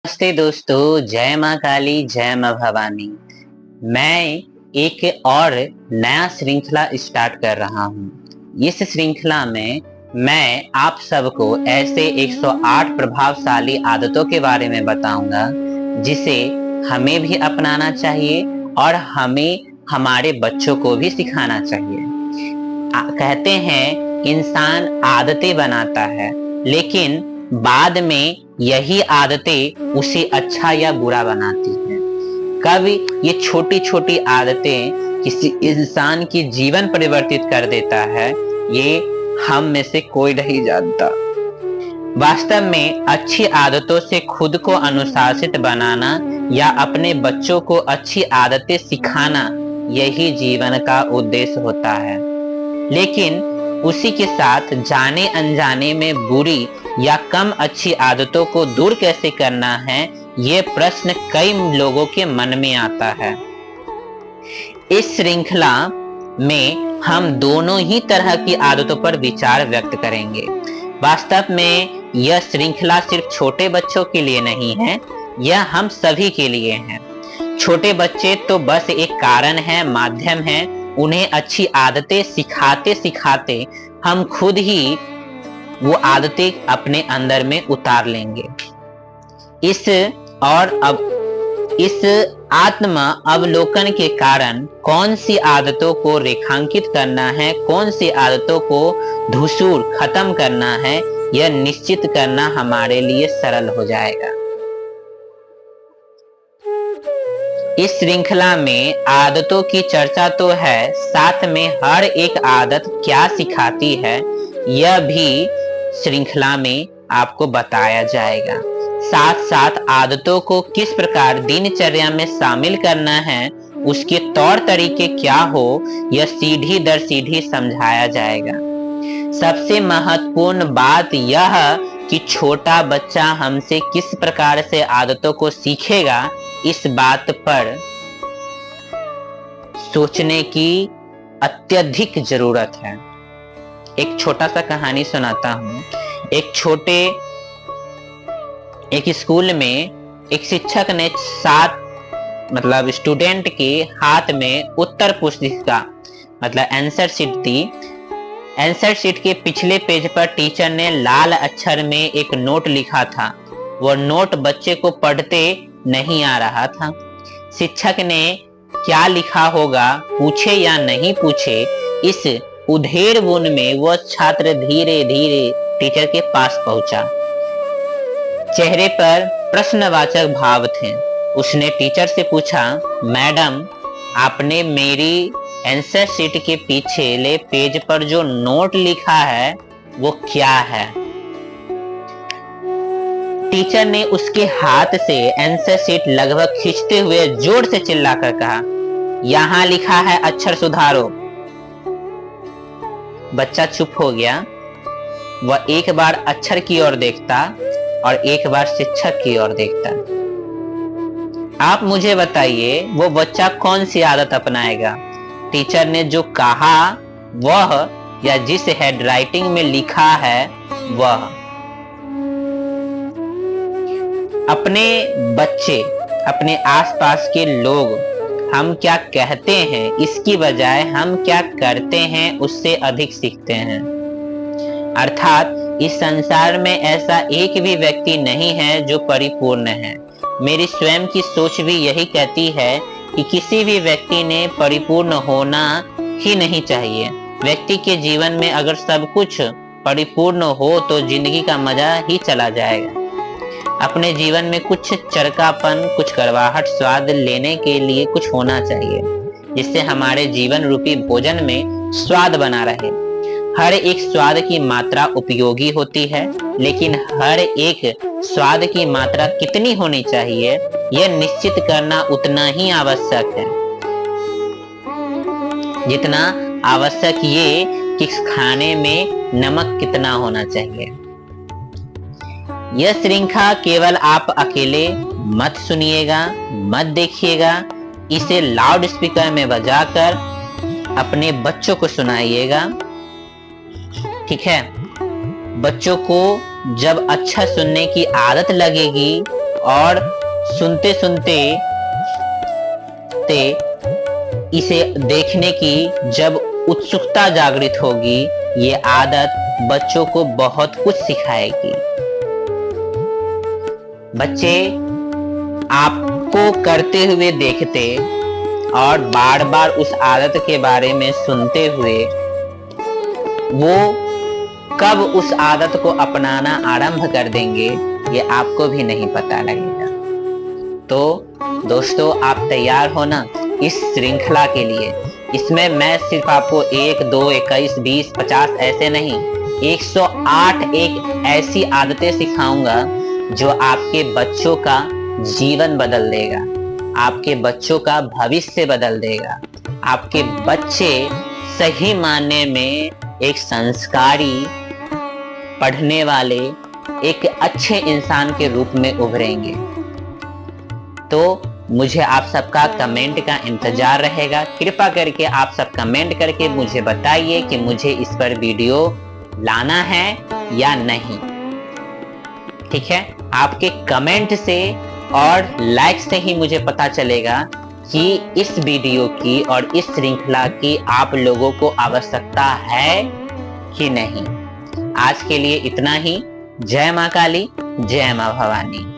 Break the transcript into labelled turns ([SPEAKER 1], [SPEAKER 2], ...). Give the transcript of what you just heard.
[SPEAKER 1] नमस्ते दोस्तों, जय माँ काली, जय माँ भवानी। मैं एक और नया श्रृंखला स्टार्ट कर रहा हूँ। इस श्रृंखला में मैं आप सबको ऐसे 108 प्रभावशाली आदतों के बारे में बताऊंगा जिसे हमें भी अपनाना चाहिए और हमें हमारे बच्चों को भी सिखाना चाहिए। कहते हैं इंसान आदतें बनाता है, लेकिन बाद में यही आदतें उसे अच्छा या बुरा बनाती हैं। कभी ये छोटी छोटी आदतें किसी इंसान की जीवन परिवर्तित कर देता है, ये हम में से कोई नहीं जानता। वास्तव में अच्छी आदतों से खुद को अनुशासित बनाना या अपने बच्चों को अच्छी आदतें सिखाना, यही जीवन का उद्देश्य होता है। लेकिन उसी के साथ जाने अनजाने में बुरी या कम अच्छी आदतों को दूर कैसे करना है, ये प्रश्न कई लोगों के मन में आता है। इस श्रृंखला में हम दोनों ही तरह की आदतों पर विचार व्यक्त करेंगे। वास्तव में यह श्रृंखला सिर्फ छोटे बच्चों के लिए नहीं है, यह हम सभी के लिए है। छोटे बच्चे तो बस एक कारण है, माध्यम है। उन्हें अच्छी आदतें सिखाते सिखाते हम खुद ही वो आदतें अपने अंदर में उतार लेंगे। इस आत्म अवलोकन के कारण कौन सी आदतों को रेखांकित करना है, कौन सी आदतों को धूसर खत्म करना है, यह निश्चित करना हमारे लिए सरल हो जाएगा। इस श्रृंखला में आदतों की चर्चा तो है, साथ में हर एक आदत क्या सिखाती है यह भी श्रृंखला में आपको बताया जाएगा। साथ साथ आदतों को किस प्रकार दिनचर्या में शामिल करना है, उसके तौर तरीके क्या हो, यह सीढ़ी दर सीढ़ी समझाया जाएगा। सबसे महत्वपूर्ण बात यह कि छोटा बच्चा हमसे किस प्रकार से आदतों को सीखेगा, इस बात पर सोचने की अत्यधिक जरूरत है। एक छोटा सा कहानी सुनाता हूँ। एक स्कूल में एक शिक्षक ने 7 स्टूडेंट के हाथ में उत्तर पुस्तिका आंसर शीट दी। आंसर शीट के पिछले पेज पर टीचर ने लाल अक्षर में एक नोट लिखा था। वह नोट बच्चे को पढ़ते नहीं आ रहा था। शिक्षक ने क्या लिखा होगा, पूछे या नहीं पूछे, इस उधेड़बुन में वह छात्र धीरे धीरे टीचर के पास पहुंचा। चेहरे पर प्रश्नवाचक भाव थे। उसने टीचर से पूछा, मैडम, आपने मेरी आंसर शीट के पिछले पेज पर जो नोट लिखा है वो क्या है? टीचर ने उसके हाथ से आंसर शीट लगभग खींचते हुए जोर से चिल्लाकर कहा, यहां लिखा है अक्षर सुधारो। बच्चा चुप हो गया। वह एक बार अक्षर की ओर देखता और एक बार शिक्षक की ओर देखता। आप मुझे बताइए, वो बच्चा कौन सी आदत अपनाएगा? टीचर ने जो कहा वह, या जिस हैंडराइटिंग में लिखा है वह? अपने बच्चे, अपने आसपास के लोग हम क्या कहते हैं, इसकी बजाय हम क्या करते हैं उससे अधिक सीखते हैं। अर्थात इस संसार में ऐसा एक भी व्यक्ति नहीं है जो परिपूर्ण है। मेरी स्वयं की सोच भी यही कहती है कि किसी भी व्यक्ति ने परिपूर्ण होना ही नहीं चाहिए। व्यक्ति के जीवन में अगर सब कुछ परिपूर्ण हो तो जिंदगी का मजा ही चला जाएगा। अपने जीवन में कुछ चरकापन, कुछ कड़वाहट स्वाद लेने के लिए कुछ होना चाहिए, जिससे हमारे जीवन रूपी भोजन में स्वाद बना रहे। हर एक स्वाद की मात्रा उपयोगी होती है, लेकिन हर एक स्वाद की मात्रा कितनी होनी चाहिए, यह निश्चित करना उतना ही आवश्यक है जितना आवश्यक ये कि खाने में नमक कितना होना चाहिए। यह श्रृंखला केवल आप अकेले मत सुनिएगा, मत देखिएगा। इसे लाउड स्पीकर में बजाकर अपने बच्चों को सुनाइएगा, ठीक है? बच्चों को जब अच्छा सुनने की आदत लगेगी और सुनते सुनते इसे देखने की जब उत्सुकता जागृत होगी, ये आदत बच्चों को बहुत कुछ सिखाएगी। बच्चे आपको करते हुए देखते और बार बार उस आदत के बारे में सुनते हुए वो कब उस आदत को अपनाना आरंभ कर देंगे, ये आपको भी नहीं पता लगेगा। तो दोस्तों, आप तैयार हो ना इस श्रृंखला के लिए? इसमें मैं सिर्फ आपको 1, 2, 21, 20, 50 ऐसे नहीं, 108 एक ऐसी आदतें सिखाऊंगा जो आपके बच्चों का जीवन बदल देगा, आपके बच्चों का भविष्य बदल देगा। आपके बच्चे सही मायने में एक संस्कारी, पढ़ने वाले, एक अच्छे इंसान के रूप में उभरेंगे। तो मुझे आप सबका कमेंट का इंतजार रहेगा। कृपा करके आप सब कमेंट करके मुझे बताइए कि मुझे इस पर वीडियो लाना है या नहीं। ठीक है, आपके कमेंट से और लाइक से ही मुझे पता चलेगा कि इस वीडियो की और इस श्रृंखला की आप लोगों को आवश्यकता है कि नहीं। आज के लिए इतना ही। जय मां काली, जय मां भवानी।